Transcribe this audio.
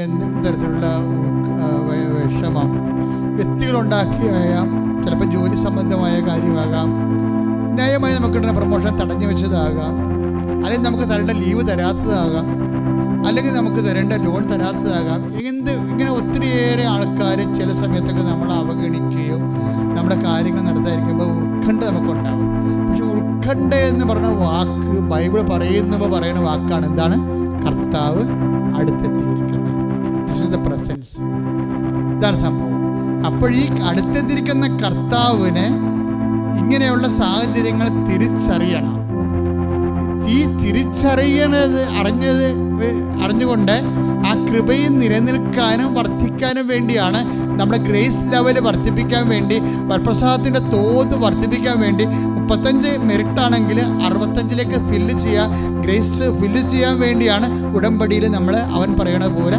എന്തെങ്കിലും തരത്തിലുള്ള വിഷമം വ്യക്തികളുണ്ടാക്കിയാകാം, ചിലപ്പോൾ ജോലി സംബന്ധമായ കാര്യമാകാം, ന്യായമായി നമുക്ക് കിട്ടുന്ന പ്രൊമോഷൻ തടഞ്ഞു വെച്ചതാകാം, അല്ലെങ്കിൽ നമുക്ക് തരേണ്ട ലീവ് തരാത്തതാകാം, അല്ലെങ്കിൽ നമുക്ക് തരേണ്ട ലോൺ തരാത്തതാകാം. ഇങ്ങനെ ഒത്തിരിയേറെ ആൾക്കാർ ചില സമയത്തൊക്കെ നമ്മൾ അവഗണിക്കുകയോ നമ്മുടെ കാര്യങ്ങൾ നടത്താതിരിക്കുമ്പോൾ ഉത്കണ്ഠ നമുക്കുണ്ടാകും. പക്ഷെ ഉത്കണ്ഠ എന്ന് പറഞ്ഞ വാക്ക് ബൈബിൾ പറയുന്ന വാക്കാണ് എന്താണ്? കർത്താവ് അടുത്തെത്തിയിരിക്കുന്നത്. This is the presence. ഇതാണ് സംഭവം. അപ്പോൾ ഈ അടുത്തെത്തിയിരിക്കുന്ന കർത്താവിനെ ഇങ്ങനെയുള്ള സാഹചര്യങ്ങൾ തിരിച്ചറിയണം. ഈ അറിഞ്ഞുകൊണ്ട് ആ കൃപയിൽ നിലനിൽക്കാനും വർദ്ധിക്കാനും വേണ്ടിയാണ് നമ്മുടെ ഗ്രേസ് ലെവൽ വർദ്ധിപ്പിക്കാൻ വേണ്ടി, വരപ്രസാദത്തിൻ്റെ തോത് വർദ്ധിപ്പിക്കാൻ വേണ്ടി 35 മെറിറ്റാണെങ്കിൽ 65ലേക്ക് ഫില്ല് ചെയ്യുക. ഗ്രേസ് ഫില്ല് ചെയ്യാൻ വേണ്ടിയാണ് ഉടമ്പടിയിൽ അവൻ പറയണ പോലെ